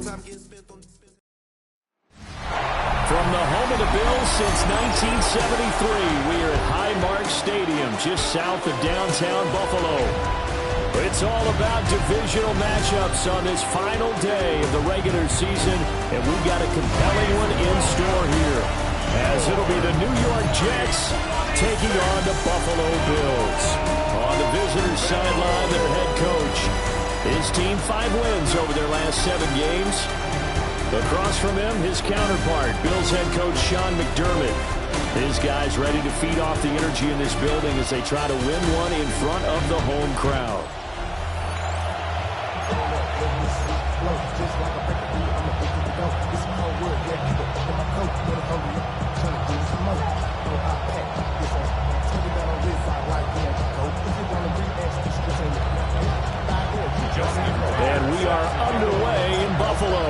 From the home of the Bills since 1973, we are at Highmark Stadium, just south of downtown Buffalo. It's all about divisional matchups on this final day of the regular season, and we've got a compelling one in store here, as it'll be the New York Jets taking on the Buffalo Bills. On the visitors' sideline, their head coach. His team 5 wins over their last 7 games. Across from him, his counterpart, Bills head coach Sean McDermott. His guys ready to feed off the energy in this building as they try to win one in front of the home crowd. And we are underway in Buffalo.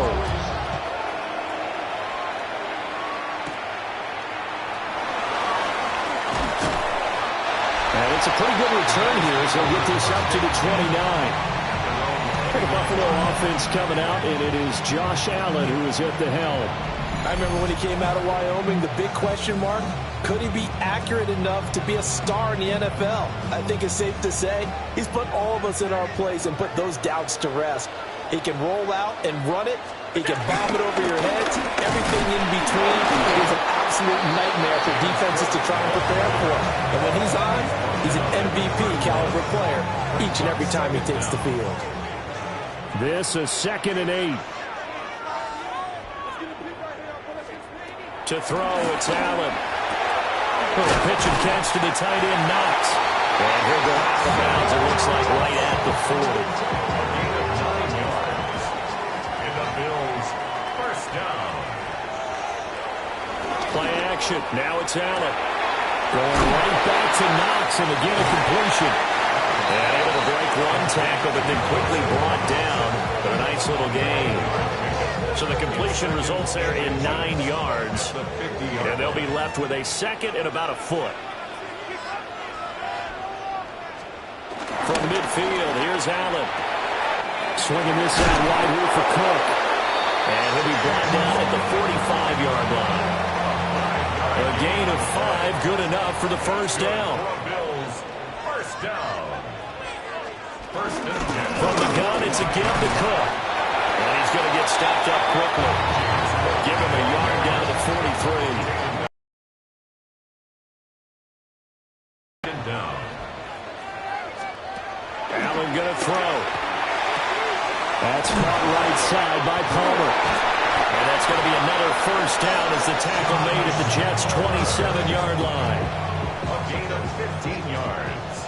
And it's a pretty good return here as they'll get this up to the 29. For the Buffalo offense coming out, and it is Josh Allen who is at the helm. I remember when he came out of Wyoming, the big question mark, could he be accurate enough to be a star in the NFL? I think it's safe to say he's put all of us in our place and put those doubts to rest. He can roll out and run it. He can bomb it over your heads. Everything in between is an absolute nightmare for defenses to try and prepare for. And when he's on, he's an MVP caliber player each and every time he takes the field. This is 2nd and 8. To throw, it's Allen. Little pitch and catch to the tight end, Knox. And he'll go out of bounds, it looks like right at the 40. In the Bills' first down. Play action, now it's Allen. Going right back to Knox, and again a completion. And able to break one tackle, but then quickly brought down. But a nice little gain. So the completion results there in 9 yards. And they'll be left with a 2nd and about a foot. From midfield, here's Allen. Swinging this out wide here for Cook. And he'll be brought down at the 45-yard line. A gain of 5, good enough for the first down. Bills, first down. First and 10. From the gun, it's again to Cook. And he's going to get stopped up quickly. Give him a yard down to the 43. Down. Allen going to throw. That's caught right side by Palmer. And that's going to be another first down as the tackle made at the Jets' 27-yard line. A gain of 15 yards.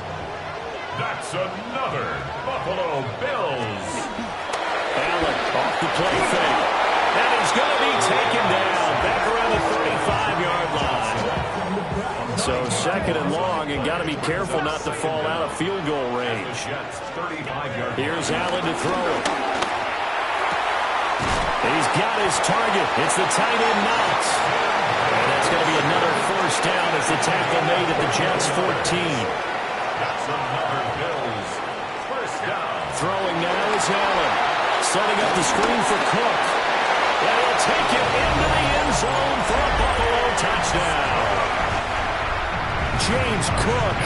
That's another Buffalo Bills. Allen off the play fake. And he's going to be taken down back around the 35-yard line. So 2nd and long, and got to be careful not to fall out of field goal range. Here's Allen to throw it. He's got his target. It's the tight end Knox. And that's going to be another first down as the tackle made at the Jets' 14. That's another Bills first down. Throwing now is Allen. Setting up the screen for Cook. And he'll take it into the end zone for a Buffalo touchdown. James Cook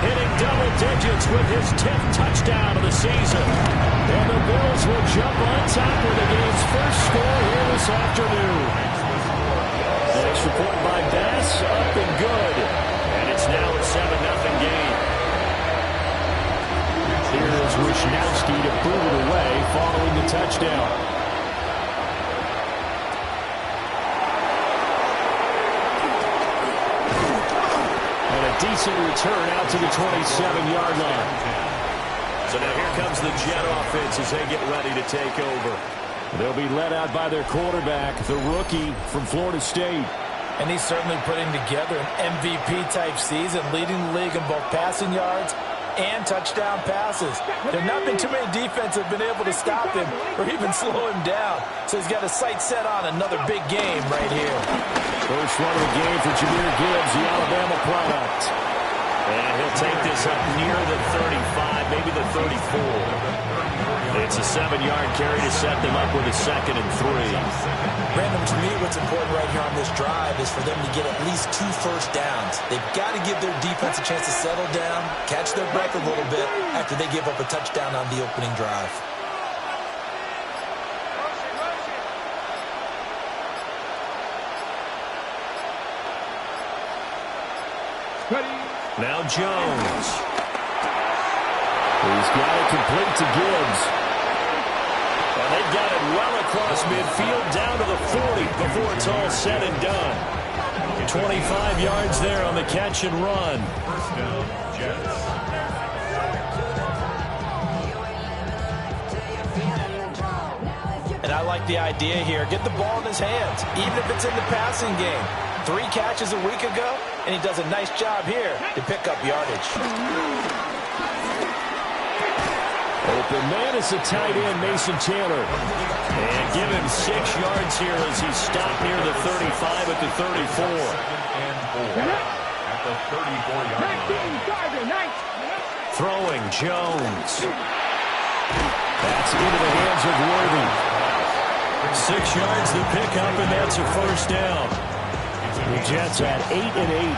hitting double digits with his 10th touchdown of the season. And the Bills will jump on top with the game's first score here this afternoon. The extra point by Bass, up and good. And it's now a 7-0 game. Here is Wishnowsky to boot it away following the touchdown. And a decent return out to the 27-yard line. So now here comes the Jet offense as they get ready to take over. They'll be led out by their quarterback, the rookie from Florida State. And he's certainly putting together an MVP-type season, leading the league in both passing yards and touchdown passes. There have not been too many defenses that have been able to stop him or even slow him down. So he's got his sights set on another big game right here. First run of the game for Jahmyr Gibbs, the Alabama product. And he'll take this up near the 35, maybe the 34. It's a 7-yard carry to set them up with a 2nd and 3. Brandon, to me, what's important right here on this drive is for them to get at least 2 first downs. They've got to give their defense a chance to settle down, catch their breath a little bit after they give up a touchdown on the opening drive. Now Jones. He's got it complete to Gibbs. And they got it well across midfield down to the 40 before it's all said and done. 25 yards there on the catch and run. First down, Jets. And I like the idea here. Get the ball in his hands, even if it's in the passing game. 3 catches a week ago, and he does a nice job here to pick up yardage. Open man is the tight end, Mason Taylor. And give him 6 yards here as he stopped near the 35 at the 34. And 4 at the 34-yard line. Throwing Jones. That's into the hands of Worthy. 6 yards to pick up, and that's a first down. The Jets at 8-8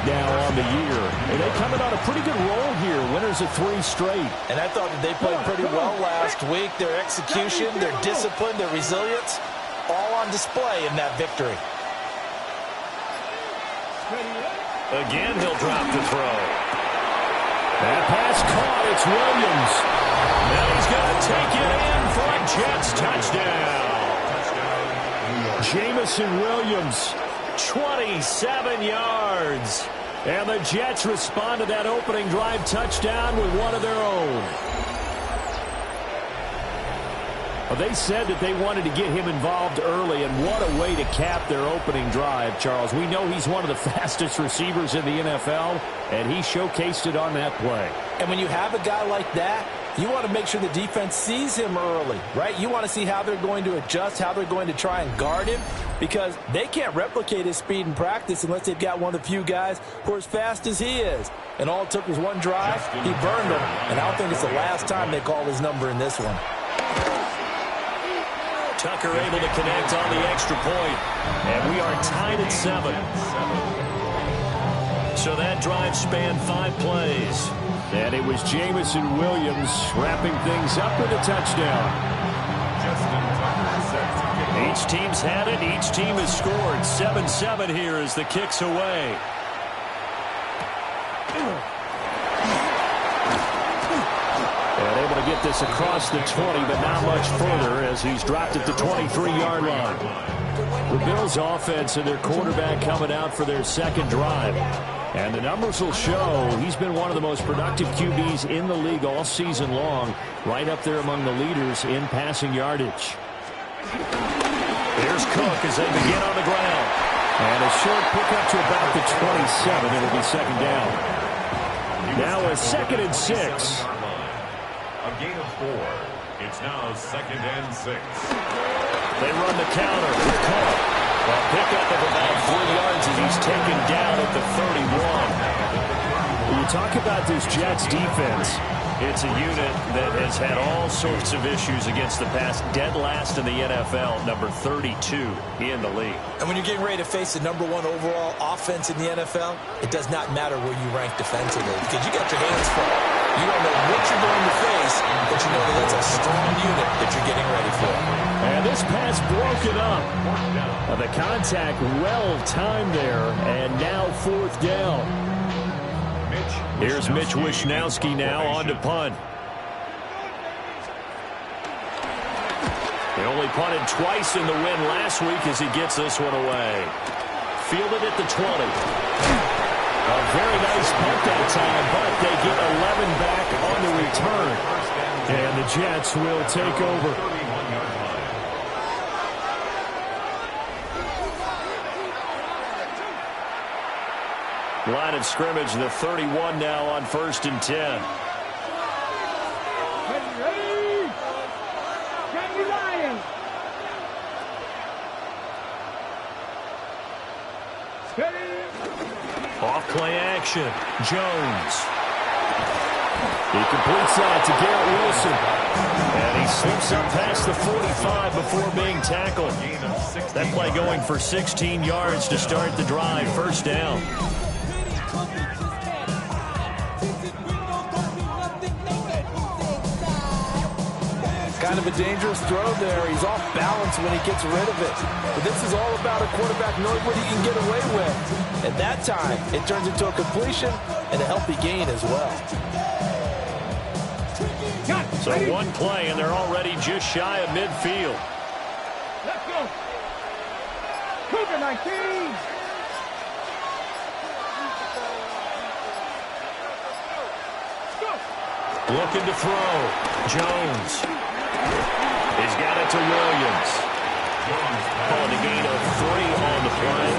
now on the year. And they coming on a pretty good roll here. Winners of 3 straight. And I thought that they played pretty well last week. Their execution, their discipline, their resilience, all on display in that victory. Again, he'll drop the throw. That pass caught. It's Williams. Now he's going to take it in for a Jets touchdown. Jameson Williams, 27 yards. And the Jets respond to that opening drive touchdown with one of their own. Well, they said that they wanted to get him involved early, and what a way to cap their opening drive, Charles. We know he's one of the fastest receivers in the NFL, and he showcased it on that play. And when you have a guy like that, you want to make sure the defense sees him early, right? You want to see how they're going to adjust, how they're going to try and guard him, because they can't replicate his speed in practice unless they've got one of the few guys who are as fast as he is. And all it took was one drive. He burned them, and I don't think it's the last time they call his number in this one. Tucker able to connect on the extra point, and we are tied at 7. So that drive spanned 5 plays. And it was Jameson Williams wrapping things up with a touchdown. Each team's had it. Each team has scored. 7-7 here as the kick's away. And able to get this across the 20, but not much further as he's dropped at the 23-yard line. The Bills offense and their quarterback coming out for their second drive. And the numbers will show he's been one of the most productive QBs in the league all season long, right up there among the leaders in passing yardage. Here's Cook as they begin on the ground. And a short pickup to about the 27. It'll be second down. Now a 2nd and 6. A gain of 4. It's now 2nd and 6. They run the counter with Cook. A pickup of about 3 yards as he's taken down at the 31. When you talk about this Jets defense, it's a unit that has had all sorts of issues against the pass. Dead last in the NFL, number 32 in the league. And when you're getting ready to face the number 1 overall offense in the NFL, it does not matter where you rank defensively because you got your hands full. You don't know what you're going to face, but you know that it's a strong unit that you're getting ready for. And this pass broken up. The contact well timed there, and now 4th down. Here's Mitch Wishnowsky now on to punt. He only punted twice in the win last week as he gets this one away. Fielded at the 20. A very nice punt that time, but they get 11 back on the return. And the Jets will take over. Line of scrimmage, the 31 now on 1st and 10. Off play action. Jones. He completes that to Garrett Wilson. And he slips up past the 45 before being tackled. That play going for 16 yards to start the drive. First down. Kind of a dangerous throw there. He's off balance when he gets rid of it. But this is all about a quarterback knowing what he can get away with. At that time, it turns into a completion and a healthy gain as well. So one play, and they're already just shy of midfield. Let's go. Cougar 19. Looking to throw. Jones. He's got it to Williams. Calling a gain of 3 on the play.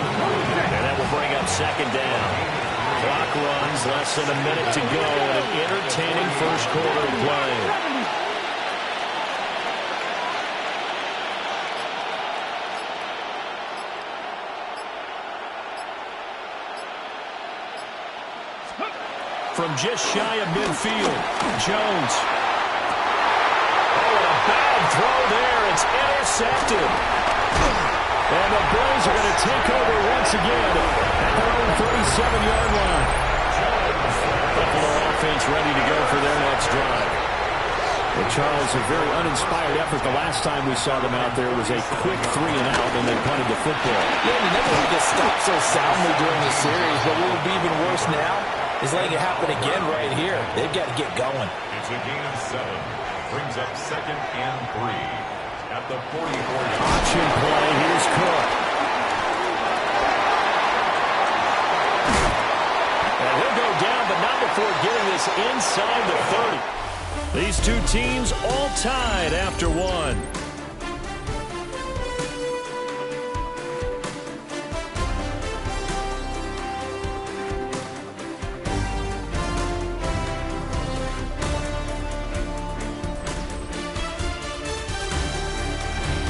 And that will bring up second down. Clock runs, less than a minute to go, and an entertaining first quarter of play. From just shy of midfield, Jones. Oh, and a bad throw there. It's intercepted. And the Bills are going to take over once again at their own 37-yard line. Buffalo offense ready to go for their next drive. Well, Charles, a very uninspired effort. The last time we saw them out there was a quick 3-and-out, and they punted the football. Yeah, we never really get stopped so soundly during the series, but what would be even worse now is letting it happen again right here. They've got to get going. It's a gain of 7. Brings up second and 3 at the 44-yard. Option play. Here's Cook. And he'll go down, but not before getting this inside the 30. These two teams all tied after one.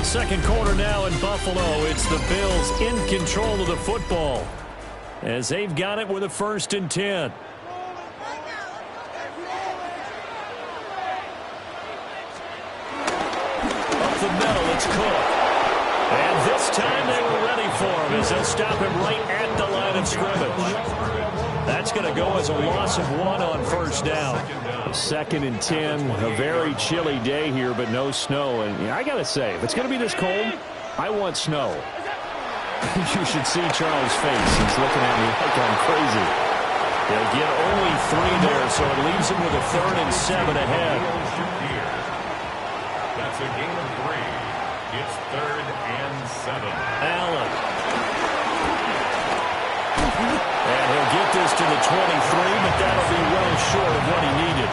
Second quarter now in Buffalo. It's the Bills in control of the football as they've got it with a 1st and 10. Up the middle, it's Cook. And this time they were ready for him as they'll stop him right at the line of scrimmage. That's going to go as a loss of 1 on first down. 2nd and 10, a very chilly day here, but no snow. And I got to say, if it's going to be this cold, I want snow. You should see Charles' face. He's looking at me like I'm crazy. They'll get only 3 there, so it leaves him with a 3rd and 7 ahead. That's a gain of 3. It's 3rd and 7. Allen. And he'll get this to the 23, but that'll be well short of what he needed.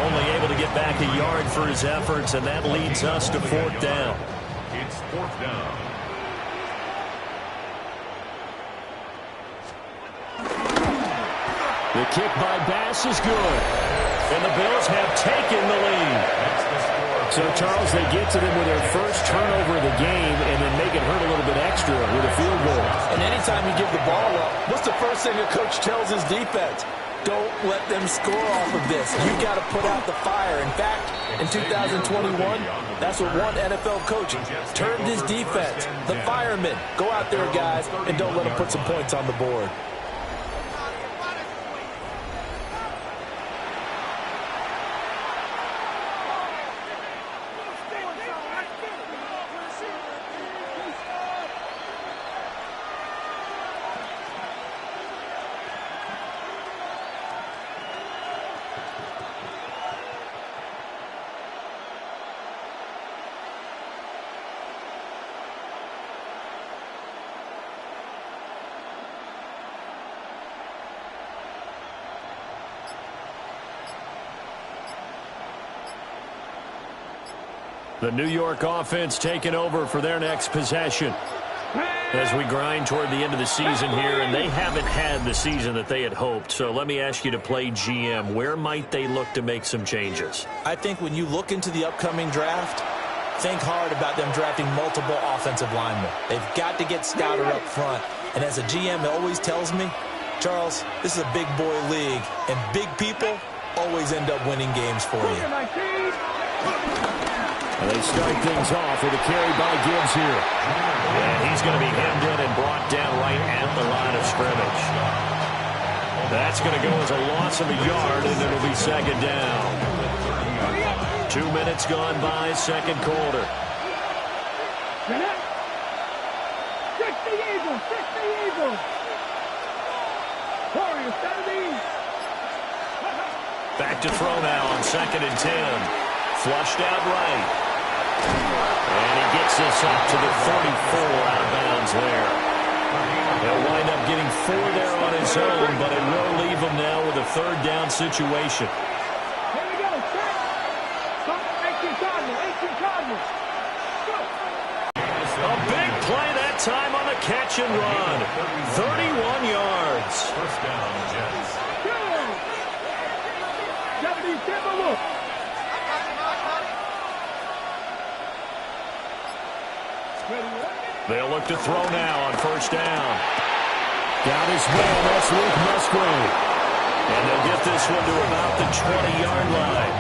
Only able to get back a yard for his efforts, and that leads us to 4th down. It's 4th down. The kick by Bass is good. And the Bills have taken the lead. So, Charles, they get to them with their first turnover of the game and then make it hurt a little bit extra with a field goal. And anytime you give the ball up, what's the first thing a coach tells his defense? Don't let them score off of this. You got to put out the fire. In fact, in 2021, that's what one NFL coach turned his defense. The firemen. Go out there, guys, and don't let them put some points on the board. The New York offense taking over for their next possession as we grind toward the end of the season here, and they haven't had the season that they had hoped. So let me ask you to play GM. Where might they look to make some changes? I think when you look into the upcoming draft, think hard about them drafting multiple offensive linemen. They've got to get scouted up front. And as a GM always tells me, Charles, this is a big boy league, and big people always end up winning games for you. And they start things off with a carry by Gibbs here. And he's going to be hemmed in and brought down right at the line of scrimmage. That's going to go as a loss of a yard, and it'll be second down. 2 minutes gone by, second quarter. 60 Eagles, 60 Eagles. Warriors, 70. Back to throw now on 2nd and 10. Flushed out right. And he gets this up to the 34 out of bounds there. He'll wind up getting 4 there on his own, but it will leave him now with a third down situation. Here we go, check. 18 Cardinals. Go. A big play that time on the catch and run. 31 yards. First down, Jets. 70 Timberwolves. They'll look to throw now on first down. Down his man, that's Luke Musgrave. And they'll get this one to about the 20-yard line.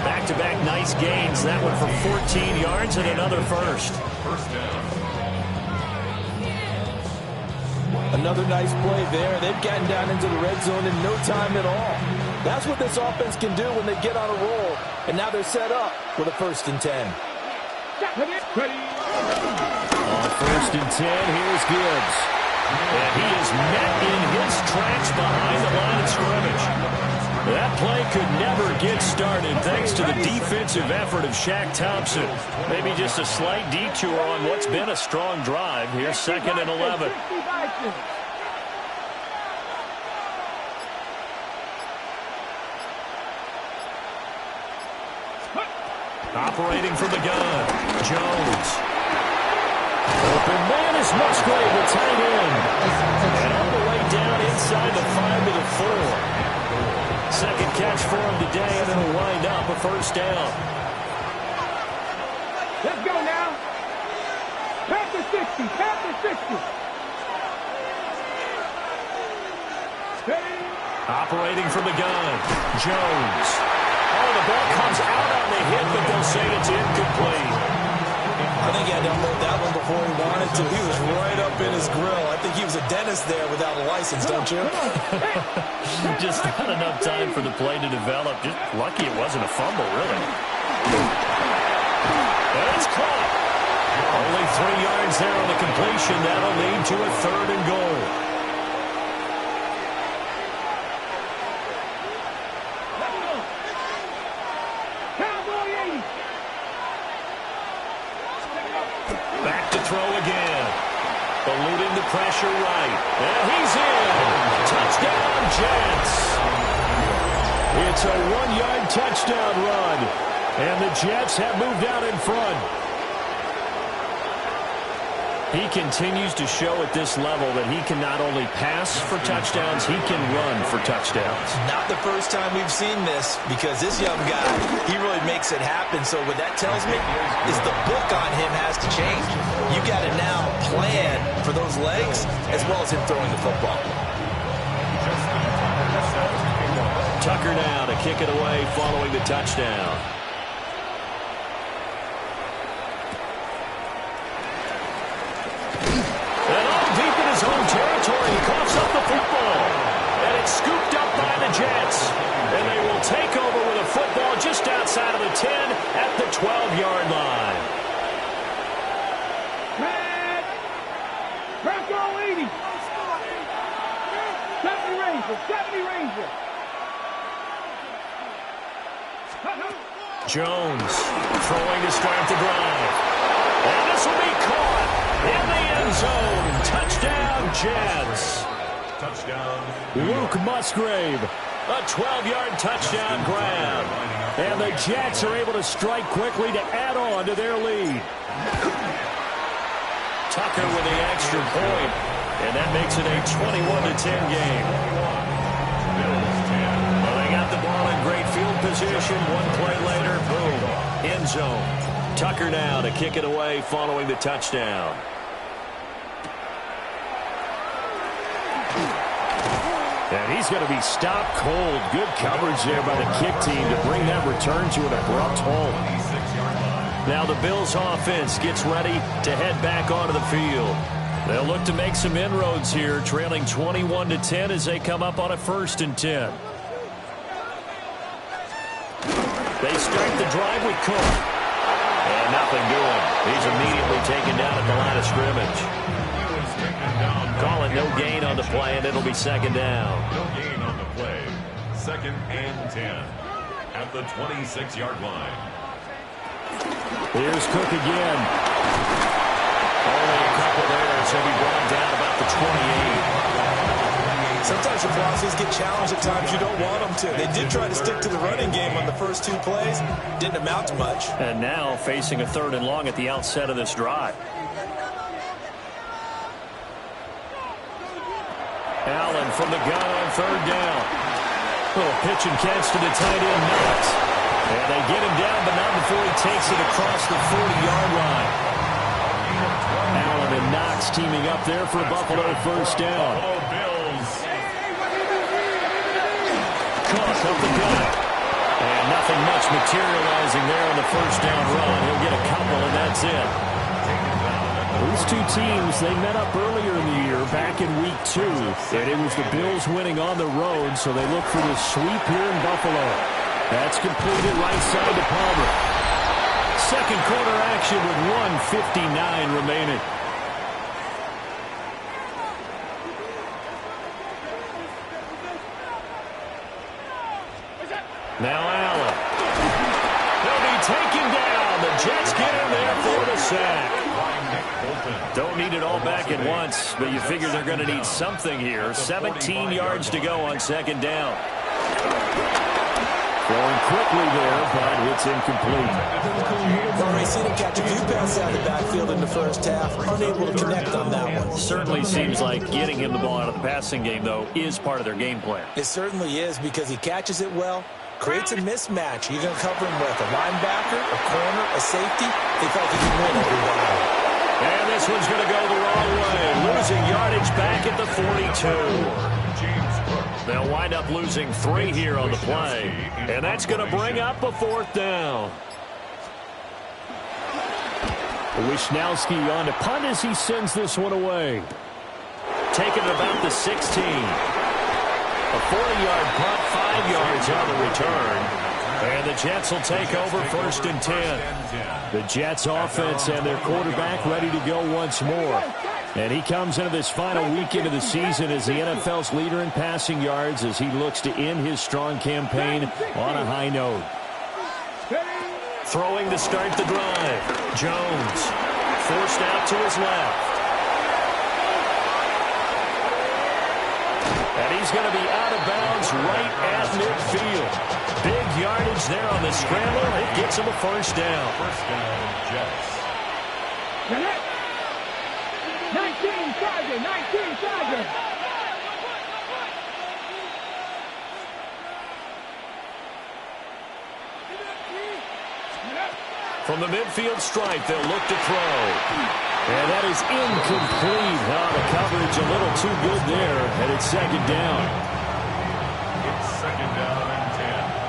Back-to-back nice gains. That one for 14 yards and another first. First down. Another nice play there. They've gotten down into the red zone in no time at all. That's what this offense can do when they get on a roll. And now they're set up with a 1st and 10. On 1st and 10, here's Gibbs. And he is met in his tracks behind the line of scrimmage. That play could never get started thanks to the defensive effort of Shaq Thompson. Maybe just a slight detour on what's been a strong drive. Here's 2nd and 11. Operating from the gun, Jones. Open man is Musgrave, the tight end. And all the way down inside the 5 to the 4. Second catch for him today, and it'll wind up a first down. Let's go now. Panther 60, Panther 60. Operating from the gun, Jones. Oh, the ball comes out on the hit, but they'll say it's incomplete. I think he had to unload that one before he wanted to. He was right up in his grill. I think he was a dentist there without a license, don't you? Just not enough time for the play to develop. Just lucky it wasn't a fumble, really. And it's caught. Only 3 yards there on the completion. That'll lead to a 3rd and goal. Back to throw again. Eluding the pressure right. And he's in. Touchdown, Jets. It's a 1-yard touchdown run. And the Jets have moved out in front. He continues to show at this level that he can not only pass for touchdowns, he can run for touchdowns. Not the first time we've seen this, because this young guy, he really makes it happen. So what that tells me is the book on him has to change. You got to now plan for those legs as well as him throwing the football. Tucker now to kick it away following the touchdown. And all deep in his own territory, he coughs up the football. And it's scooped up by the Jets. And they will take over with a football just outside of the 10 at the 12-yard line. Bronco 80. 70 Rangers, 70 Rangers. Jones throwing to start the drive. And this will be caught in the end zone. Touchdown, Jets. Touchdown. Luke Musgrave, a 12-yard touchdown grab. And the Jets are able to strike quickly to add on to their lead. Tucker with the extra point, and that makes it a 21-10 game. Well, they got the ball in great field position. One play later, boom, end zone. Tucker now to kick it away following the touchdown. And he's going to be stopped cold. Good coverage there by the kick team to bring that return to an abrupt halt. Now the Bills offense gets ready to head back onto the field. They'll look to make some inroads here, trailing 21-10 as they come up on a 1st and 10. They start the drive with Cook. And nothing doing. He's immediately taken down at the line of scrimmage. Call it no gain on the play, and it'll be 2nd down. No gain on the play. 2nd and 10 at the 26-yard line. Here's Cook again. Only a couple there, so he brought down about the 28. Sometimes your philosophies get challenged at times you don't want them to. They did try to stick to the running game on the first 2 plays. Didn't amount to much. And now facing a 3rd and long at the outset of this drive. Allen from the gun on 3rd down. Little pitch and catch to the tight end, Knox. And they get him down, but not before he takes it across the 40-yard line. Allen and Knox teaming up there for Buffalo 1st down. Cook up the gut. And nothing much materializing there on the 1st down run. He'll get a couple, and that's it. These two teams, they met up earlier in the year, back in week 2. And it was the Bills winning on the road, so they look for the sweep here in Buffalo. That's completed right side to Palmer. 2nd quarter action with 1:59 remaining. Now Allen. He'll be taken down. The Jets get him there for the sack. Don't need it all back at once, but you figure they're going to need something here. 17 yards to go on 2nd down. Throwing quickly there, but it's incomplete. We've already seen him catch a few passes out of the backfield in the first half. Unable to connect on that one. Certainly seems like getting him the ball out of the passing game, though, is part of their game plan. It certainly is because he catches it well, creates a mismatch. You're going to cover him with a linebacker, a corner, a safety. They felt he can win every battle. And this one's going to go the wrong way. Losing yardage back at the 42. They'll wind up losing 3 here on the play. And that's going to bring up a 4th down. Wishnowski on to punt as he sends this one away. Taking it about the 16. A 40-yard punt, 5 yards on the return. And the Jets will take over 1st and 10. The Jets offense and their quarterback ready to go once more. And he comes into this final weekend of the season as the NFL's leader in passing yards as he looks to end his strong campaign on a high note. Throwing to start the drive. Jones forced out to his left. And he's going to be out of bounds right at midfield. Big yardage there on the scramble. It gets him a 1st down. 1st down, Jets. 19 Sergeant. From the midfield stripe, they'll look to throw. And that is incomplete. The coverage a little too good there, and it's 2nd down. It's 2nd down and 10.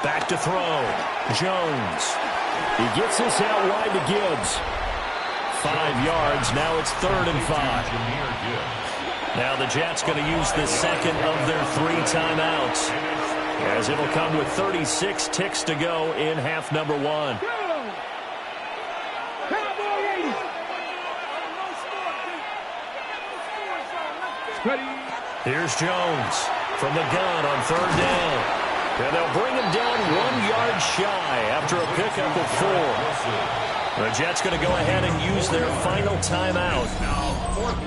Back to throw. Jones. He gets this out wide to Gibbs. 5 yards. Now it's 3rd and 5. Now the Jets going to use the 2nd of their 3 timeouts, as it'll come with 36 ticks to go in half number 1. Here's Jones from the gun on 3rd down. And they'll bring him down 1 yard shy after a pickup of 4. The Jets going to go ahead and use their final timeout.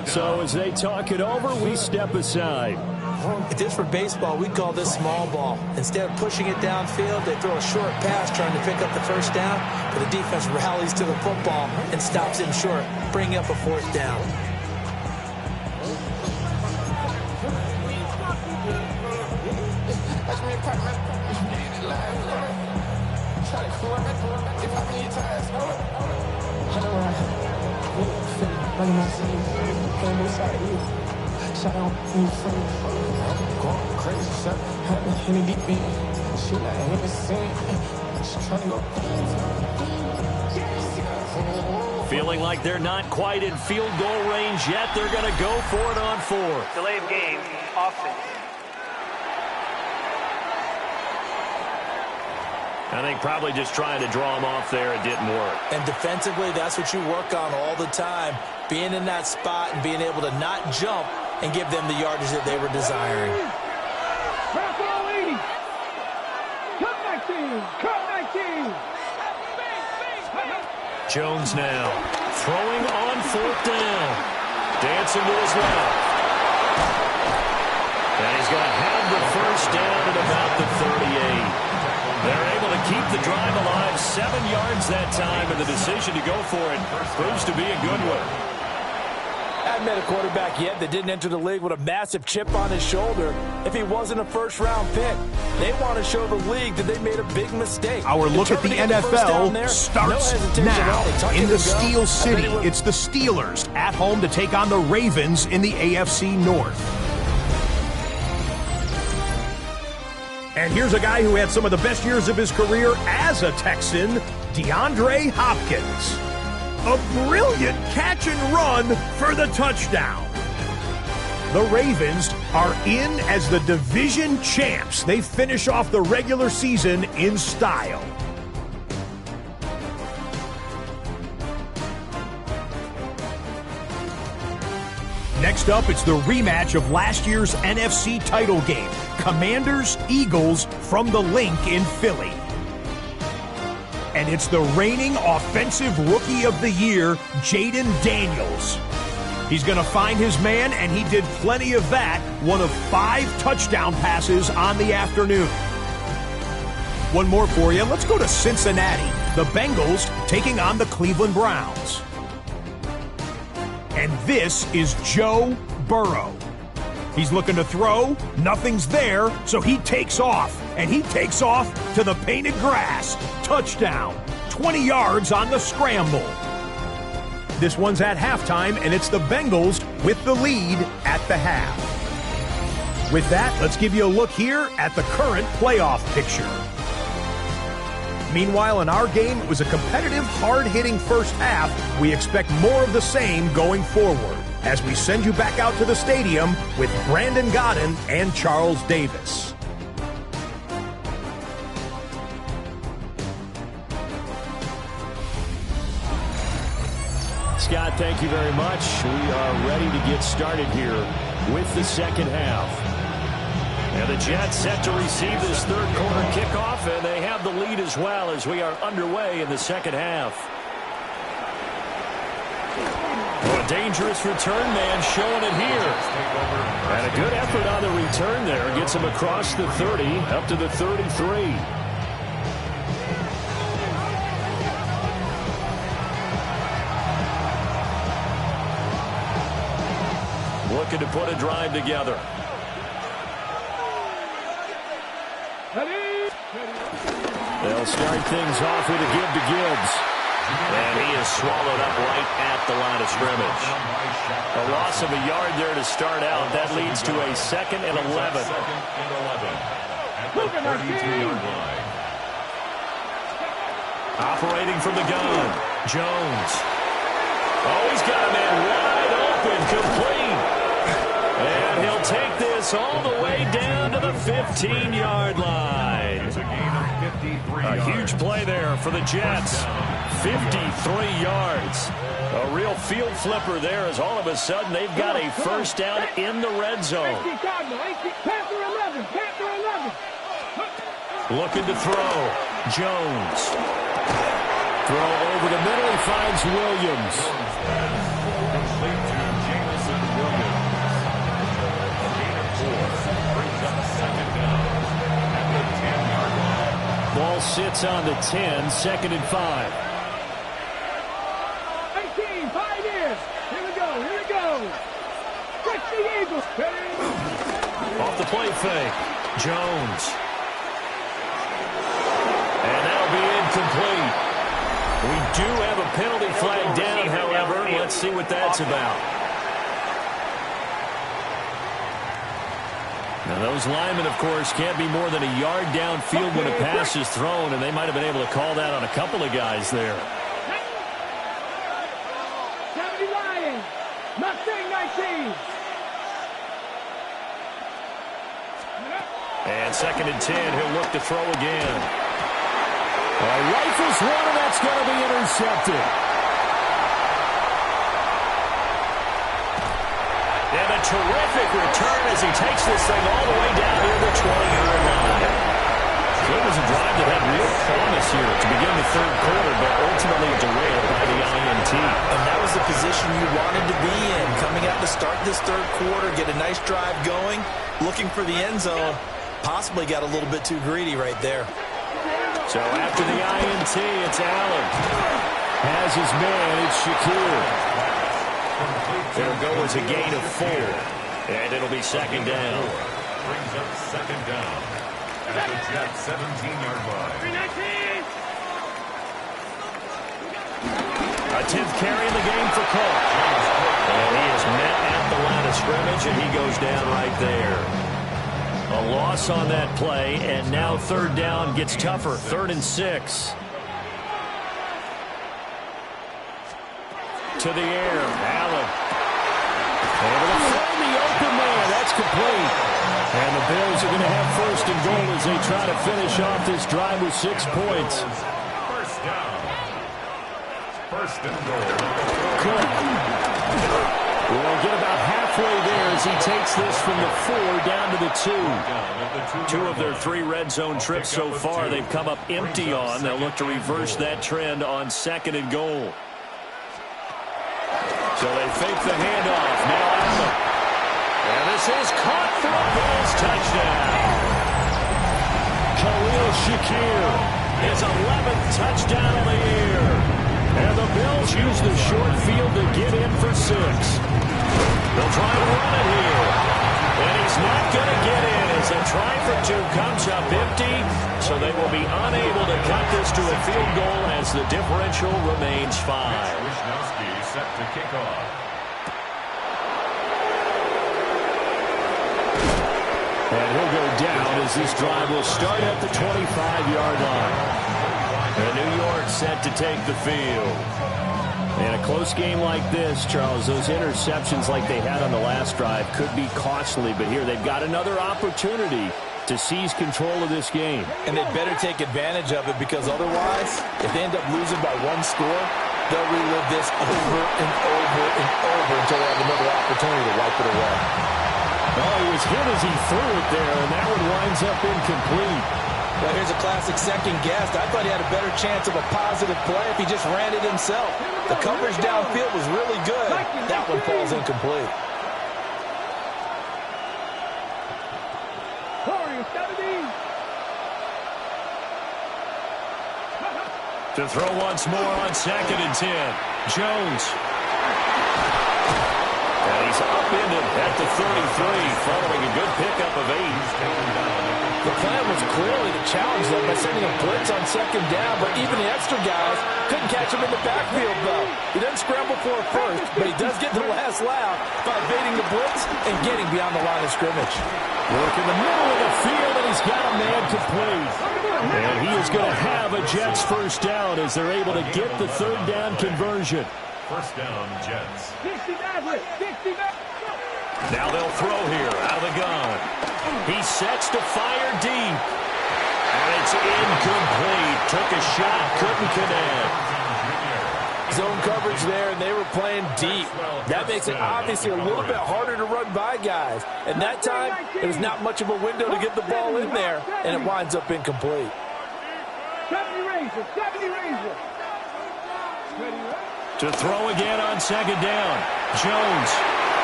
So as they talk it over, we step aside. If this were baseball, we'd call this small ball. Instead of pushing it downfield, they throw a short pass trying to pick up the 1st down, but the defense rallies to the football and stops him short, bringing up a 4th down. Shout out new friends. I'm going crazy, son. In the deep end. She like innocent. She trying to go. Feeling like they're not quite in field goal range yet. They're going to go for it on 4. Delay of game, offense. I think probably just trying to draw him off there. It didn't work. And defensively, that's what you work on all the time. Being in that spot and being able to not jump and give them the yardage that they were desiring. Pass all 80. Cut 19. Cut 19. Jones now throwing on 4th down. Dancing to his left. And he's going to have the first down at about the 38. They're able to keep the drive alive. 7 yards that time, and the decision to go for it proves to be a good one. I haven't met a quarterback yet that didn't enter the league with a massive chip on his shoulder if he wasn't a first-round pick. They want to show the league that they made a big mistake. Our look at the NFL starts now. In the Steel City, it's the Steelers at home to take on the Ravens in the AFC North. And here's a guy who had some of the best years of his career as a Texan, DeAndre Hopkins. A brilliant catch and run for the touchdown. The Ravens are in as the division champs. They finish off the regular season in style. Next up, it's the rematch of last year's NFC title game. Commanders-Eagles from the Link in Philly. And it's the reigning Offensive Rookie of the Year, Jaden Daniels. He's going to find his man, and he did plenty of that. One of 5 touchdown passes on the afternoon. One more for you. Let's go to Cincinnati. The Bengals taking on the Cleveland Browns. And this is Joe Burrow. He's looking to throw. Nothing's there, so he takes off. And he takes off to the painted grass. Touchdown. 20 yards on the scramble. This one's at halftime, and it's the Bengals with the lead at the half. With that, let's give you a look here at the current playoff picture. Meanwhile, in our game, it was a competitive, hard-hitting first half. We expect more of the same going forward as we send you back out to the stadium with Brandon Godden and Charles Davis. Scott, thank you very much. We are ready to get started here with the second half. And the Jets set to receive this third quarter kickoff, and they have the lead as well as we are underway in the second half. Oh, a dangerous return man showing it here. And a good effort on the return there. Gets him across the 30 up to the 33. Looking to put a drive together. They'll start things off with a give to Gibbs. And he is swallowed up right at the line of scrimmage. A loss of a yard there to start out. That leads to a 2nd and 11. At the 32-yard line. Operating from the gun. Jones. Oh, he's got a man wide open. Complete. And he'll take this all the way down to the 15-yard line. A huge play there for the Jets. 53 yards. A real field flipper there as all of a sudden they've got a first down in the red zone. Looking to throw. Jones. Throw over the middle. He finds Williams. Complete to Jameson Williams. A gain of 4 brings up 2nd down at the 10-yard line. Ball sits on the 10, 2nd and 5. 18, 5 years. Here we go, here we go. 60 Eagles. Off the play fake. Jones. And that'll be incomplete. We do have a penalty flag down, however. Let's see what that's about. Now, those linemen, of course, can't be more than a yard downfield when a pass is thrown, and they might have been able to call that on a couple of guys there. 70 Lions, Mustang 19. And 2nd and 10, he'll look to throw again. Rifles one, and that's going to be intercepted. And a terrific return as he takes this thing all the way down near the 20-yard line. So it was a drive that had real promise here to begin the third quarter, but ultimately derailed by the INT. And that was the position you wanted to be in, coming out to start this third quarter, get a nice drive going, looking for the end zone. Possibly got a little bit too greedy right there. So after the INT, it's Allen. Has his man, it's Shakir. It'll go as a gain of 4. And it'll be 2nd down. Brings up 2nd down at the Jets 17-yard line. 10th carry in the game for Cook. And he is met at the line of scrimmage, and he goes down right there. A loss on that play, and now 3rd down gets tougher. 3rd and 6. To the air, Allen. Able to find the open man. That's complete. And the Bills are going to have 1st and goal as they try to finish off this drive with 6 points. 1st down. 1st and goal. Cook. We'll get about halfway there as he takes this from the 4 down to the 2. 2 of their 3 red zone trips so far they've come up empty on. They'll look to reverse that trend on 2nd and goal. So they fake the handoff. Now Allen. And this is caught for a Bills touchdown. Khalil Shakir, his 11th touchdown of the year. And the Bills use the short field to get in for 6. They'll try to run it here. And he's not going to get in as a try for 2 comes up empty. So they will be unable to cut this to a field goal as the differential remains 5. Wisnowski set to kick off. And he'll go down as this drive will start at the 25-yard line. And New York set to take the field. In a close game like this, Charles, those interceptions like they had on the last drive could be costly, but here they've got another opportunity to seize control of this game. And they'd better take advantage of it, because otherwise, if they end up losing by 1 score, they'll relive this over and over and over until they have another opportunity to wipe it away. Oh, he was hit as he threw it there, and that one winds up incomplete. Well, here's a classic second guess. I thought he had a better chance of a positive play if he just ran it himself. The coverage downfield was really good. That one falls incomplete. To throw once more on 2nd and 10. Jones. And he's upended at the 33 following a good pickup of 8. The plan was clearly to challenge them by sending a blitz on 2nd down, but even the extra guys couldn't catch him in the backfield, though. He doesn't scramble for it first, but he does get the last laugh by evading the blitz and getting beyond the line of scrimmage. Work in the middle of the field, and he's got a man complete. And he is going to have a Jets 1st down as they're able to get the 3rd down conversion. 1st down, Jets. 60 back. Now they'll throw here out of the gun. He sets to fire deep. And it's incomplete. Took a shot, couldn't connect. Zone coverage there, and they were playing deep. That makes it obviously a little bit harder to run by guys. And that time, there was not much of a window to get the ball in there, and it winds up incomplete. 70 Razor. To throw again on 2nd down. Jones.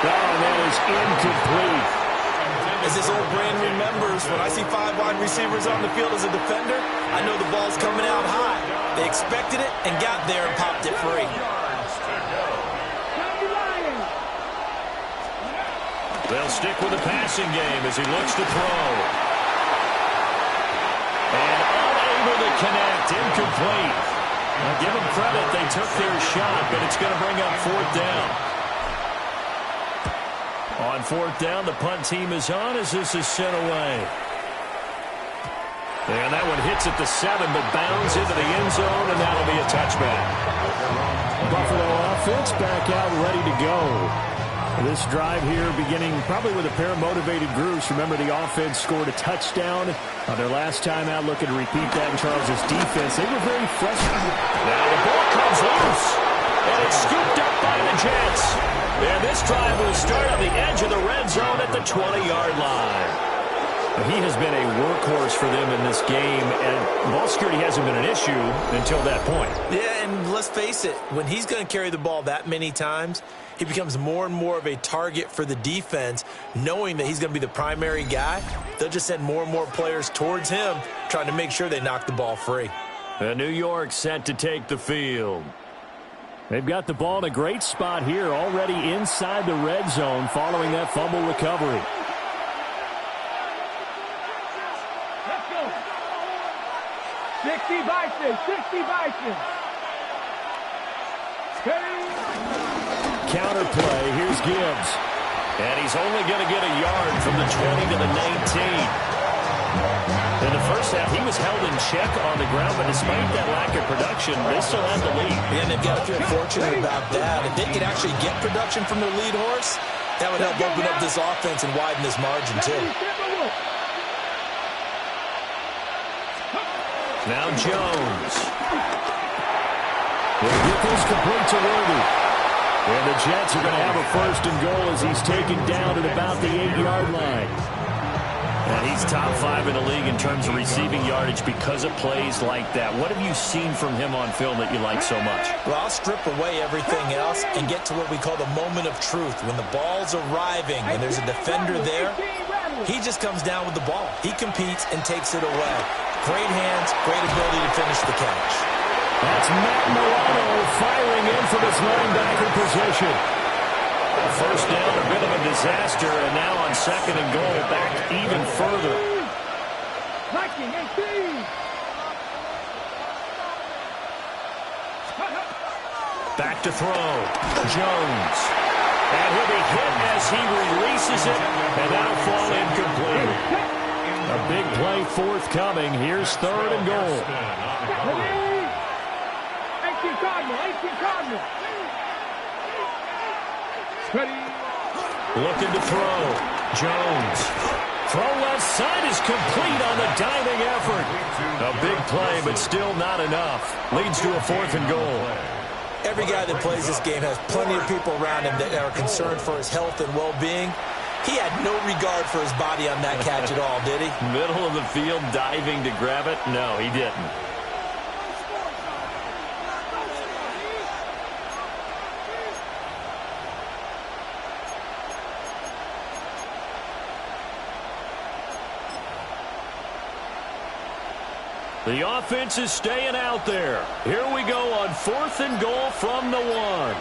Oh, that is incomplete. As this old brain remembers, when I see 5 wide receivers on the field as a defender, I know the ball's coming out high. They expected it and got there and popped it free. They'll stick with the passing game as he looks to throw. And unable to connect. Incomplete. Now give them credit. They took their shot, but it's going to bring up fourth down. On fourth down, the punt team is on as this is sent away. And that one hits at the 7, but bounds into the end zone, and that'll be a touchback. Buffalo offense back out ready to go. This drive here beginning probably with a pair of motivated groups. Remember, the offense scored a touchdown on their last time out, looking to repeat that in Charles' defense. They were very frustrated. Now the ball comes loose, and it's scooped up by the Jets. And this drive will start on the edge of the red zone at the 20-yard line. He has been a workhorse for them in this game, and ball security hasn't been an issue until that point. Yeah, and let's face it, when he's going to carry the ball that many times, he becomes more and more of a target for the defense, knowing that he's going to be the primary guy. They'll just send more and more players towards him, trying to make sure they knock the ball free. And New York set to take the field. They've got the ball in a great spot here, already inside the red zone following that fumble recovery. Let's go. 60 Bison, 60 Bison. Counter play, here's Gibbs. And he's only going to get a yard from the 20 to the 19. In the first half, he was held in check on the ground, but despite that lack of production, they still have the lead. Yeah, and they've got to feel fortunate about that. If they could actually get production from their lead horse, that would help open up this offense and widen this margin, too. Now Jones. Will get this complete to Worthy. And the Jets are going to have a first and goal as he's taken down at about the 8-yard line. And he's top 5 in the league in terms of receiving yardage because of plays like that. What have you seen from him on film that you like so much? Well, I'll strip away everything else and get to what we call the moment of truth. When the ball's arriving and there's a defender there, he just comes down with the ball. He competes and takes it away. Great hands, great ability to finish the catch. That's Matt Milano firing in from his linebacker position. First down, a bit of a disaster, and now on second and goal, back even further. Back to throw. Jones. And he'll be hit as he releases it, and that'll fall incomplete. A big play forthcoming. Here's third and goal. 18 Cardinal. Looking to throw. Jones. Throw left side is complete on the diving effort. A big play, but still not enough. Leads to a fourth and goal. Every guy that plays this game has plenty of people around him that are concerned for his health and well-being. He had no regard for his body on that catch at all, did he? Middle of the field, diving to grab it? No, he didn't. The offense is staying out there. Here we go on fourth and goal from the 1.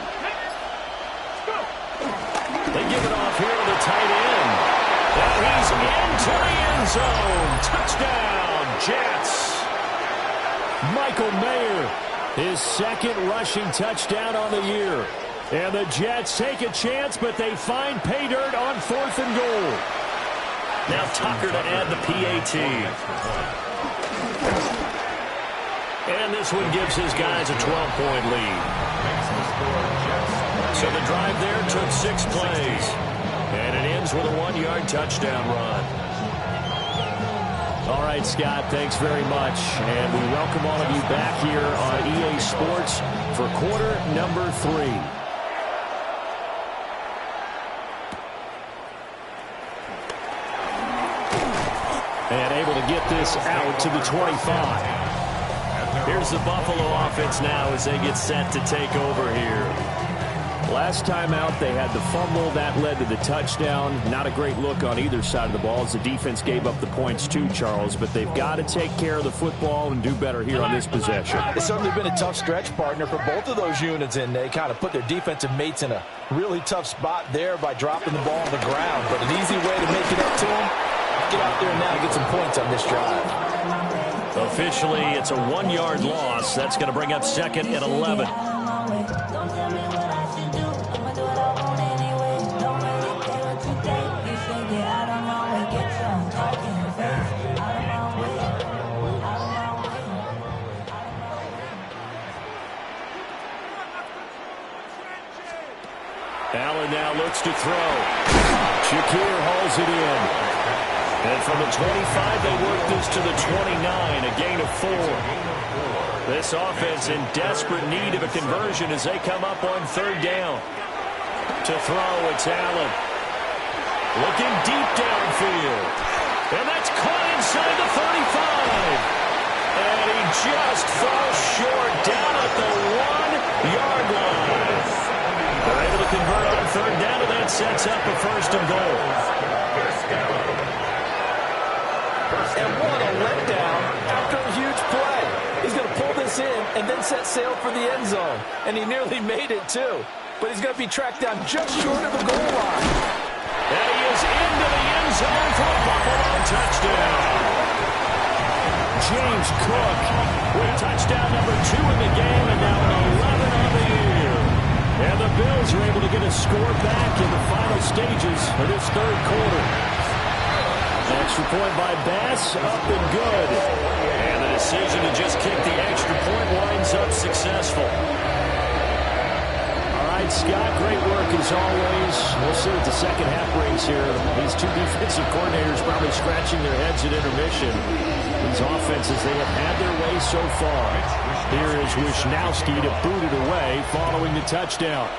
They give it off here to the tight end. And he's into the end zone. Touchdown, Jets. Michael Mayer, his second rushing touchdown on the year. And the Jets take a chance, but they find pay dirt on fourth and goal. Now Tucker to add the PAT. And this one gives his guys a 12-point lead. So the drive there took 6 plays. And it ends with a 1-yard touchdown run. All right, Scott, thanks very much. And we welcome all of you back here on EA Sports for quarter number 3. And able to get this out to the 25. Here's the Buffalo offense now as they get set to take over here. Last time out, they had the fumble. That led to the touchdown. Not a great look on either side of the ball as the defense gave up the points too, Charles. But they've got to take care of the football and do better here on this possession. It's certainly been a tough stretch, partner, for both of those units, and they kind of put their defensive mates in a really tough spot there by dropping the ball on the ground. But an easy way to make it up to them, get out there now and get some points on this drive. Officially, it's a 1-yard loss. That's going to bring up second and 11. Allen now looks to throw. Shakir hauls it in. And from the 25, they work this to the 29, a gain of 4. This offense in desperate need of a conversion as they come up on third down. To throw, it's Allen. Looking deep downfield. And that's caught inside the 35. And he just falls short down at the 1-yard line. They're able to convert on third down, and that sets up a first and goal. And what a letdown after a huge play. He's going to pull this in and then set sail for the end zone. And he nearly made it, too. But he's going to be tracked down just short of the goal line. And he is into the end zone for a Buffalo touchdown. James Cook with touchdown number 2 in the game, and now 11 on the year. And the Bills are able to get a score back in the final stages of this third quarter. Extra point by Bass, up and good. And the decision to just kick the extra point winds up successful. All right, Scott, great work as always. We'll see what the second half brings here. These two defensive coordinators probably scratching their heads at intermission. These offenses, they have had their way so far. Here is Wisnowski to boot it away following the touchdown.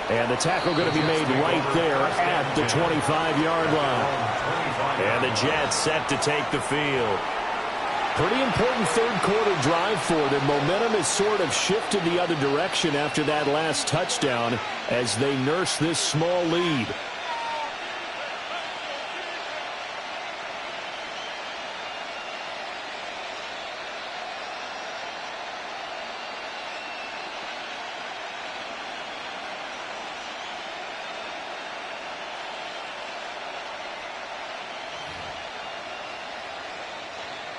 And the tackle going to be made right there at the 25-yard line. And the Jets set to take the field. Pretty important third quarter drive for them. Momentum has sort of shifted the other direction after that last touchdown as they nurse this small lead.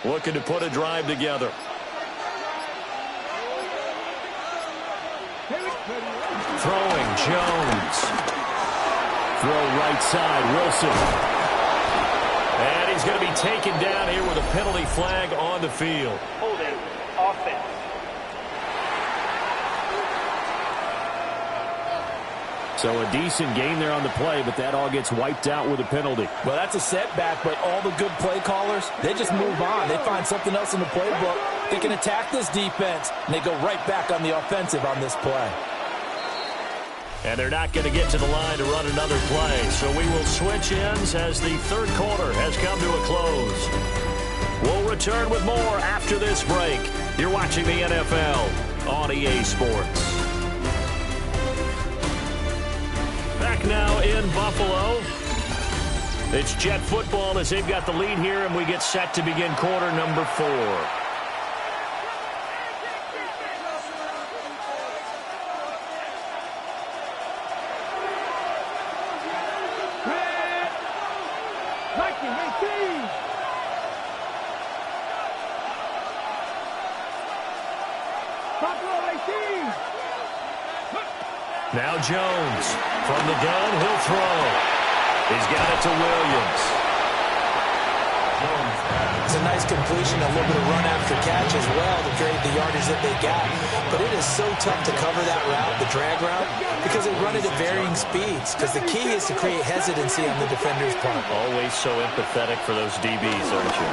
Looking to put a drive together. Throwing, Jones. Throw right side, Wilson. And he's going to be taken down here with a penalty flag on the field. Holding offense. So a decent gain there on the play, but that all gets wiped out with a penalty. Well, that's a setback, but all the good play callers, they just move on. They find something else in the playbook. They can attack this defense, and they go right back on the offensive on this play. And they're not going to get to the line to run another play. So we will switch ends as the third quarter has come to a close. We'll return with more after this break. You're watching the NFL on EA Sports. Back now in Buffalo. It's Jet football as they've got the lead here, and we get set to begin quarter number 4. Now Jones from the gun, he'll throw. He's got it to Williams. It's a nice completion, a little bit of run after catch as well to create the yardage that they got. But it is so tough to cover that route, the drag route, because they run it at varying speeds. Because the key is to create hesitancy on the defender's part. Always so empathetic for those DBs, aren't you?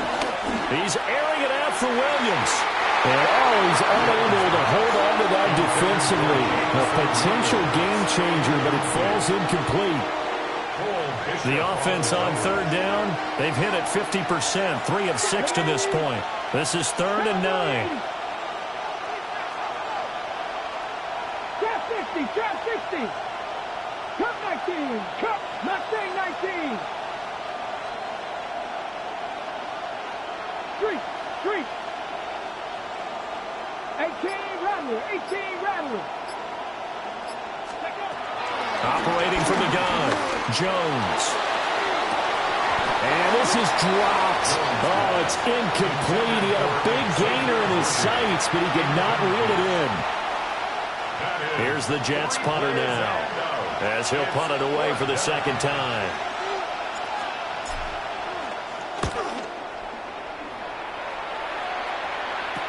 He's airing it out for Williams. And he's unable to hold on to that defensively. A potential game changer, but it falls incomplete. The offense on third down, they've hit it 50%, 3 of 6 to this point. This is 3rd and 9. Trap 60, trap 60. Cup 19, cup, Mustang 19. Street. 18 Rattler. Operating from the gun, Jones. And this is dropped. Oh, it's incomplete. He had a big gainer in his sights, but he could not reel it in. Here's the Jets punter now, as he'll punt it away for the second time.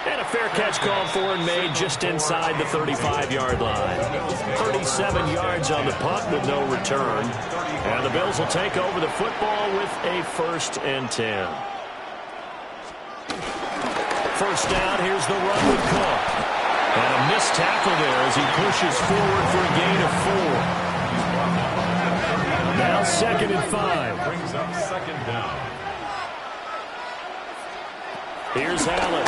And a fair catch called for and made just inside the 35-yard line. 37 yards on the punt with no return. And the Bills will take over the football with a 1st and 10. First down, here's the run with Cook. And a missed tackle there as he pushes forward for a gain of 4. Now 2nd and 5. Brings up 2nd down. Here's Allen.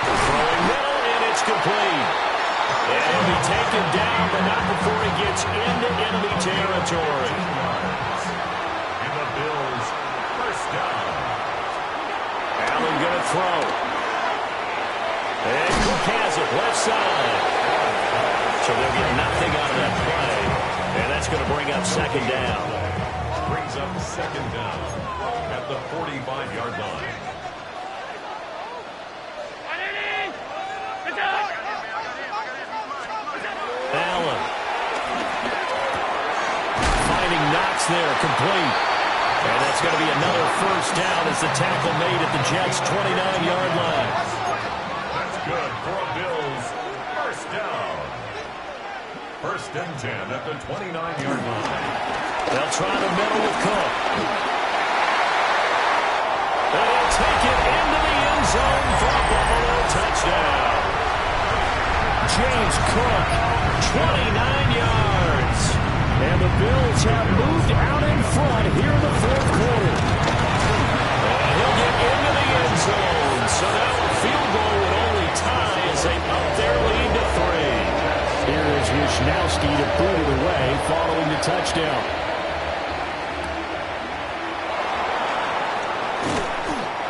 Throwing middle, and it's complete. And he'll be taken down, but not before he gets into enemy territory. And the Bills, 1st down. Allen going to throw. And Cook has it, left side. So they'll get nothing out of that play. And that's going to bring up 2nd down. Brings up 2nd down at the 45-yard line. Allen. Finding Knox there, complete. And that's going to be another 1st down as the tackle made at the Jets' 29-yard line. That's good for a Bills 1st down. 1st and 10 at the 29-yard line. They'll try the middle with Cook. And he'll take it into the end zone for a Buffalo touchdown. James Cook, 29 yards. And the Bills have moved out in front here in the 4th quarter. And he'll get into the end zone. So now a field goal would only tie as they up their lead to 3. Here is Wisnowski to boot it away following the touchdown.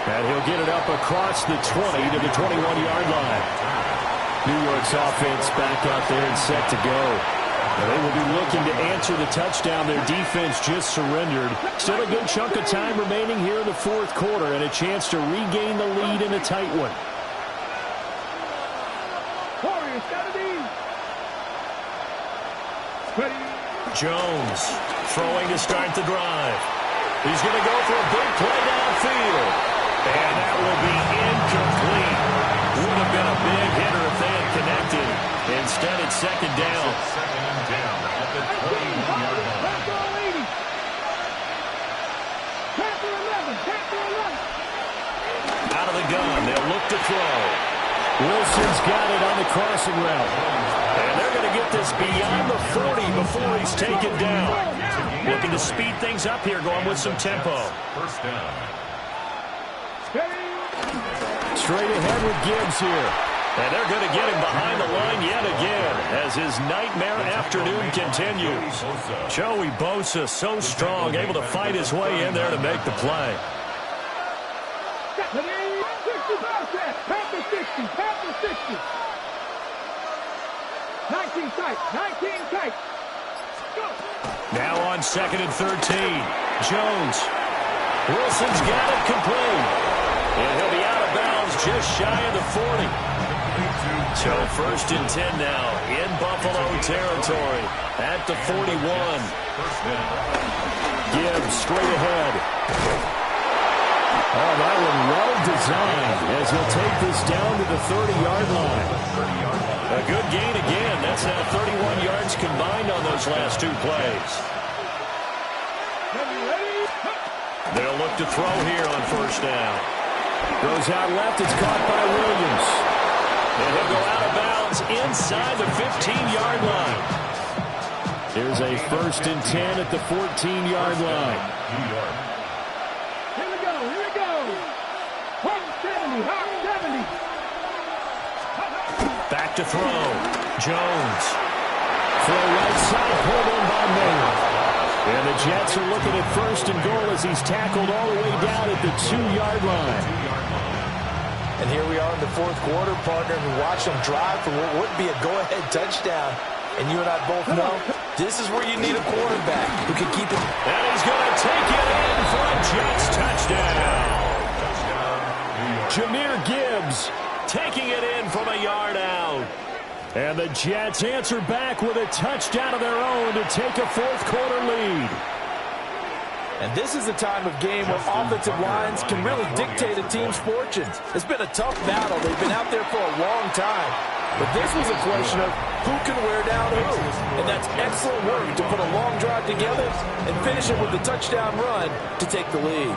And he'll get it up across the 20 to the 21-yard line. New York's offense back out there and set to go. And they will be looking to answer the touchdown their defense just surrendered. Still a good chunk of time remaining here in the 4th quarter and a chance to regain the lead in a tight one. Jones throwing to start the drive. He's going to go for a big play downfield. And that will be incomplete. Would have been a big hitter if they had connected. Instead, it's 2nd down. 2nd and 10 at the 21-yard line. Out of the gun, they'll look to throw. Wilson's got it on the crossing route. And they're going to get this beyond the 40 before he's taken down. Looking to speed things up here, going with some tempo. 1st down. Straight ahead with Gibbs here. And they're going to get him behind the line yet again as his nightmare afternoon continues. Joey Bosa, so strong, able to fight his way in there to make the play. Panther 60. 19 tight. Go. Now on 2nd and 13. Jones. Wilson's got it complete. And he'll be out of bounds just shy of the 40. So 1st and 10 now in Buffalo territory at the 41. Gibbs straight ahead. Oh, that one well designed as he'll take this down to the 30-yard line. A good gain again. That's now 31 yards combined on those last 2 plays. They'll look to throw here on 1st down. Goes out left. It's caught by Williams. And he'll go out of bounds inside the 15-yard line. Here's a 1st and 10 at the 14-yard line. Here we go. 170, hot 70. Back to throw. Jones. Throw right side, pulled in by Mayer. And the Jets are looking at 1st and goal as he's tackled all the way down at the 2-yard line. And here we are in the 4th quarter, partner, and watch them drive for what would be a go-ahead touchdown. And you and I both know This is where you need a quarterback who can keep it. And he's going to take it in for a Jets touchdown. Jahmyr Gibbs taking it in from a yard out. And the Jets answer back with a touchdown of their own to take a fourth-quarter lead. And this is a time of game where offensive lines can really dictate a team's fortunes. It's been a tough battle. They've been out there for a long time. But this was a question of who can wear down who. And that's excellent work to put a long drive together and finish it with a touchdown run to take the lead.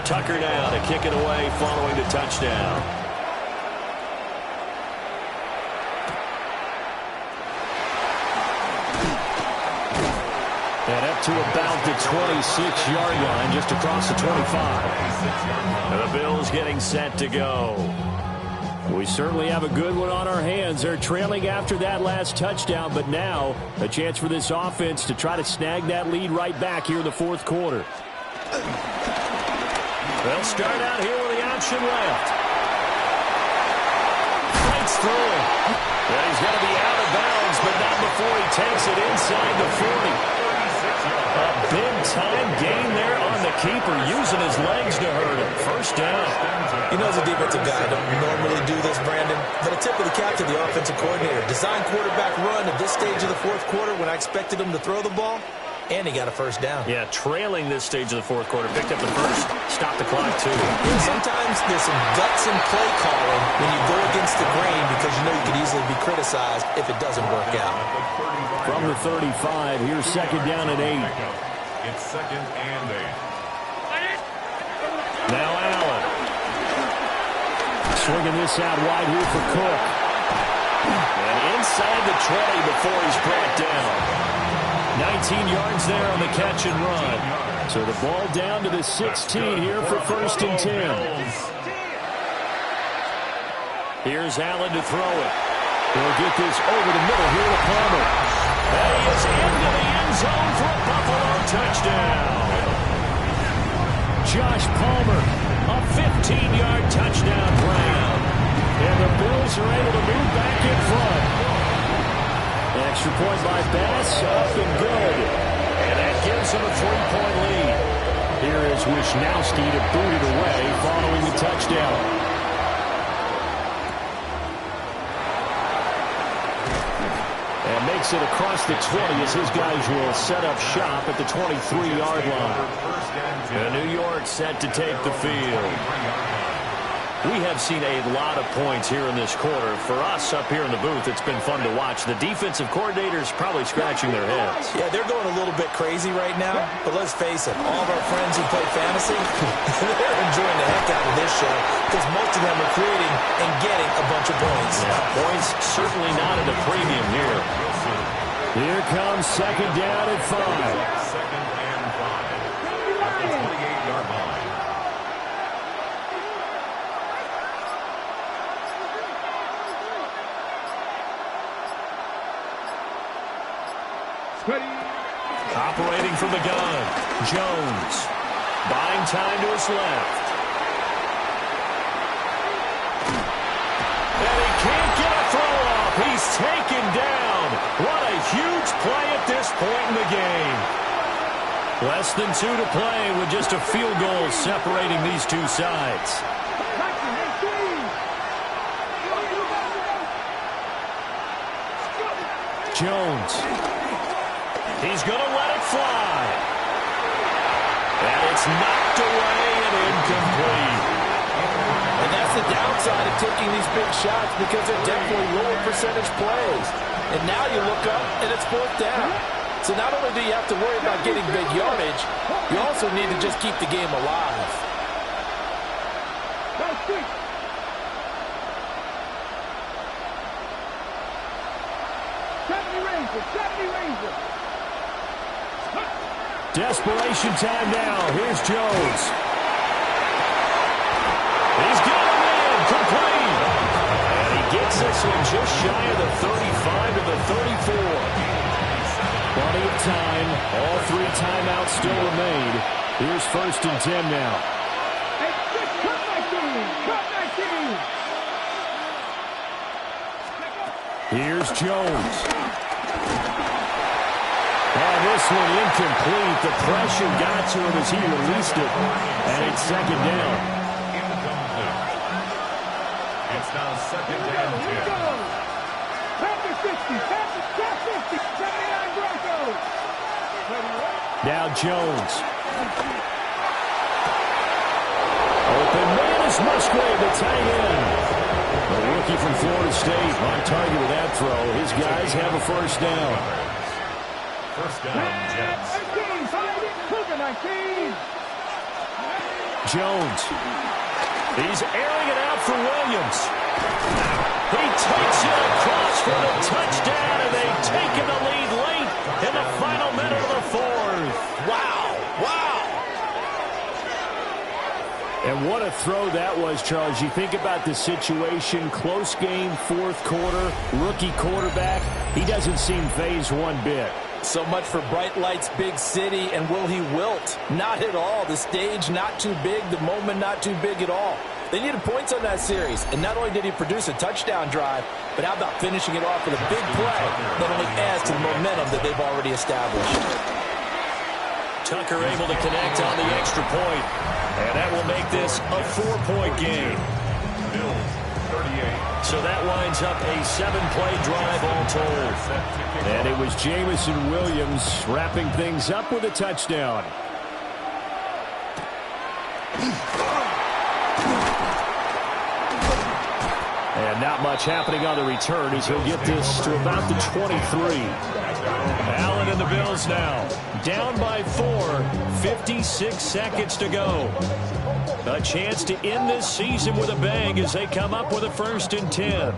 Tucker now to kick it away following the touchdown. And up to about the 26-yard line, just across the 25. And the Bills getting set to go. We certainly have a good one on our hands. They're trailing after that last touchdown, but now a chance for this offense to try to snag that lead right back here in the fourth quarter. They'll start out here with the option left. Fights through it. And he's going to be out of bounds, but not before he takes it inside the 40. A big-time gain there on the keeper, using his legs to hurt him. First down. You know, as a defensive guy, I don't normally do this, Brandon, but a tip of the cap to the offensive coordinator. Design quarterback run at this stage of the fourth quarter when I expected him to throw the ball. And he got a first down. Yeah, trailing this stage of the fourth quarter. Picked up the first. Stopped the clock, too. Yeah, sometimes there's some guts in play calling when you go against the grain because you know you could easily be criticized if it doesn't work out. From the 35, here's second down at 8. It's second and 8. Now Allen. Swinging this out wide here for Cook. And inside the 20 before he's brought down. 19 yards there on the catch and run. So the ball down to the 16 here for first and 10. Here's Allen to throw it. He'll get this over the middle here to Palmer. And he is into the end zone for a Buffalo touchdown. Josh Palmer, a 15-yard touchdown play. And the Bills are able to move back in front. Extra point by Bass, up and good. And that gives him a 3-point lead. Here is Wisnowski to boot it away following the touchdown. And makes it across the 20 as his guys will set up shop at the 23-yard line. And New York set to take the field. We have seen a lot of points here in this quarter. For us up here in the booth, it's been fun to watch. The defensive coordinators probably scratching their heads. Yeah, they're going a little bit crazy right now. But let's face it, all of our friends who play fantasy, they're enjoying the heck out of this show because most of them are creating and getting a bunch of points. Yeah, points certainly not at a premium here. Here comes second down at 5. Second and 5. At the 28-yard line. Operating from the gun, Jones. Buying time to his left. And he can't get a throw off. He's taken down. What a huge play at this point in the game. Less than 2 to play with just a field goal separating these two sides. Jones. He's going to let it fly. And it's knocked away and incomplete. And that's the downside of taking these big shots because they're definitely lower percentage plays. And now you look up and it's fourth down. So not only do you have to worry about getting big yardage, you also need to just keep the game alive. Desperation time now. Here's Jones. He's got him in. Complete. And he gets this one just shy of the 35 to the 34. Plenty of time. All 3 timeouts still remain. Here's 1st and 10 now. Hey, cut my team! Cut my team! Here's Jones. And this one incomplete. The pressure got to him as he released it. And it's 2nd down. Incomplete. It's now 2nd and 10. Pass the 60, pass the 50, 79 Broncos. Now Jones. Open man is Musgrave, the tight end. The rookie from Florida State on target with that throw. His guys have a 1st down. 1st down, Jets. 19. Jones. He's airing it out for Williams. He takes it across for the touchdown, and they've taken the lead late in the final minute of the 4th. Wow. And what a throw that was, Charles. You think about the situation, close game, 4th quarter, rookie quarterback. He doesn't seem fazed one bit. So much for bright lights, big city, and will he wilt? Not at all. The stage not too big, the moment not too big at all. They needed points on that series, and not only did he produce a touchdown drive, but how about finishing it off with a big play that only adds to the momentum that they've already established. Tucker able to connect on the extra point, and that will make this a 4-point game. Bills, 38. So that winds up a 7-play drive all told. And it was Jameson Williams wrapping things up with a touchdown. And not much happening on the return as he'll get this to about the 23. Allen and the Bills now down by 4, 56 seconds to go. A chance to end this season with a bang as they come up with a 1st and 10.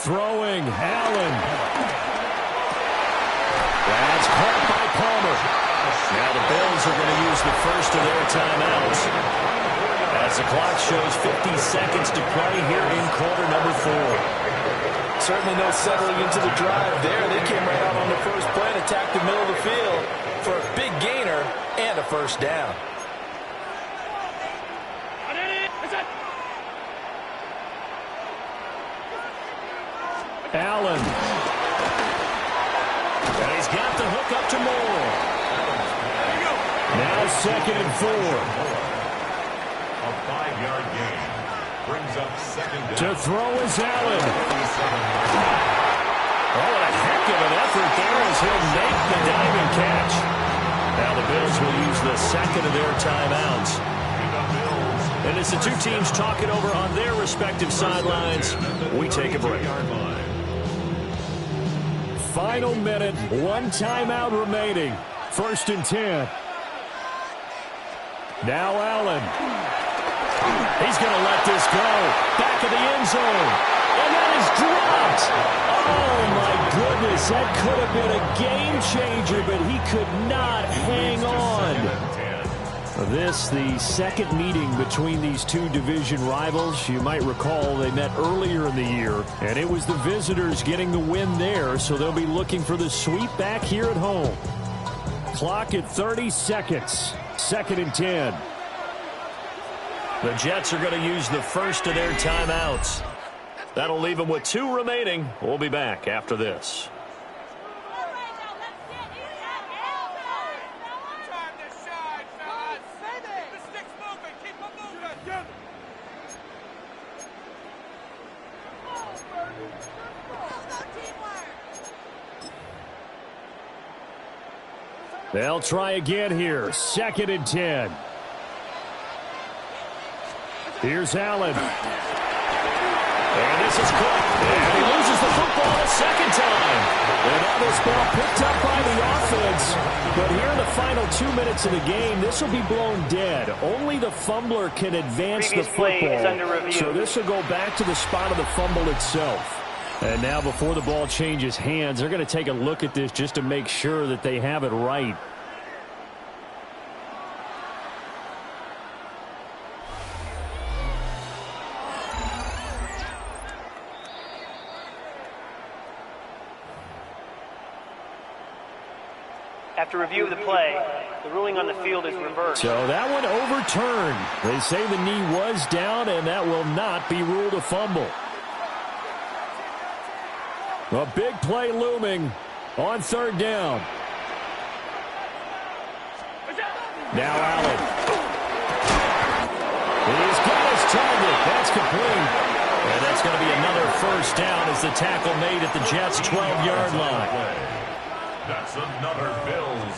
Throwing, Allen. That's caught by Palmer. Now the Bills are going to use the 1st of their timeouts as the clock shows 50 seconds to play here in quarter number 4. Certainly no settling into the drive there. They came right out on the first play and attacked the middle of the field for a big gainer and a 1st down. Allen. And he's got the hook up to Moore. Now 2nd and 4. A 5-yard gain brings up 2nd down. To throw is Allen. Oh, what a heck of an effort there as he'll make the diving catch. Now the Bills will use the 2nd of their timeouts. And as the two teams talk it over on their respective sidelines, we take a break. Final minute, 1 timeout remaining. 1st and 10. Now Allen. He's going to let this go. Back of the end zone. And that is dropped. Oh, my goodness. That could have been a game changer, but he could not hang on. This, the 2nd meeting between these two division rivals. You might recall they met earlier in the year, and it was the visitors getting the win there, so they'll be looking for the sweep back here at home. Clock at 30 seconds. 2nd and 10. The Jets are going to use the 1st of their timeouts. That'll leave them with 2 remaining. We'll be back after this. They'll try again here. 2nd and 10. Here's Allen. And this is caught. And he loses the football a 2nd time. And now this ball picked up by the offense. But here in the final 2 minutes of the game, this will be blown dead. Only the fumbler can advance the football. So this will go back to the spot of the fumble itself. And now before the ball changes hands, they're going to take a look at this just to make sure that they have it right. After review of the play, the ruling on the field is reversed. So that one overturned. They say the knee was down, and that will not be ruled a fumble. A big play looming on third down. Now Allen. He's got his target. That's complete. And that's going to be another first down as the tackle made at the Jets' 12-yard line. That's another Bills.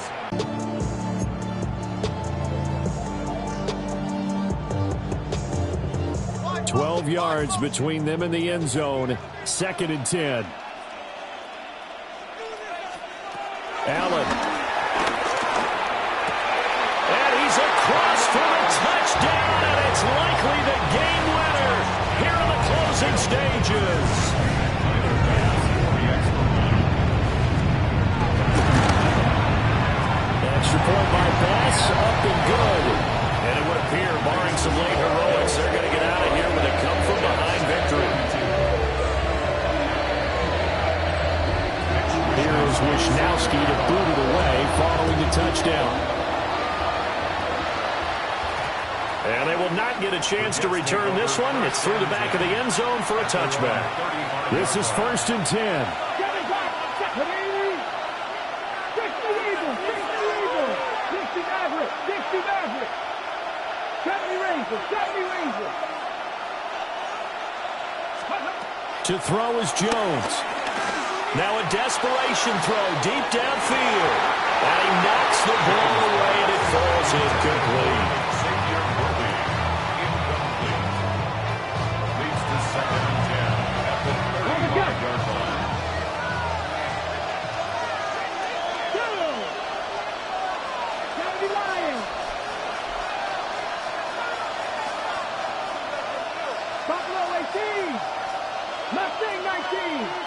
What? 12 yards between them and the end zone. 2nd and 10. Allen. And he's across for the touchdown, and it's likely the game winner here in the closing stages. Extra point by Bass, up and good. And it would appear, barring some late heroics, they're going to get out of here with a come-from-behind victory. Here's Wishnowski to boot it away following the touchdown. And they will not get a chance to return this one. It's through the back of the end zone for a touchback. This is 1st and 10. To throw is Jones. Now a desperation throw deep downfield. And he knocks the ball away and it falls incomplete. Xavier Worthy, incomplete. Leads to 2nd and 10 at the 35-yard line. Buffalo 18. Mustang 19.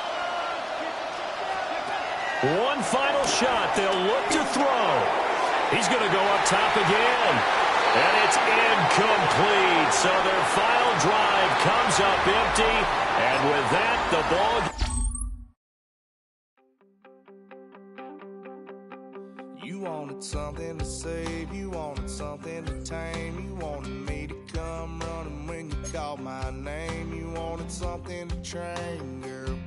One final shot. They'll look to throw. He's going to go up top again. And it's incomplete. So their final drive comes up empty. And with that, the ball... You wanted something to save. You wanted something to tame. You wanted me to come running when you called my name. You wanted something to train, girl.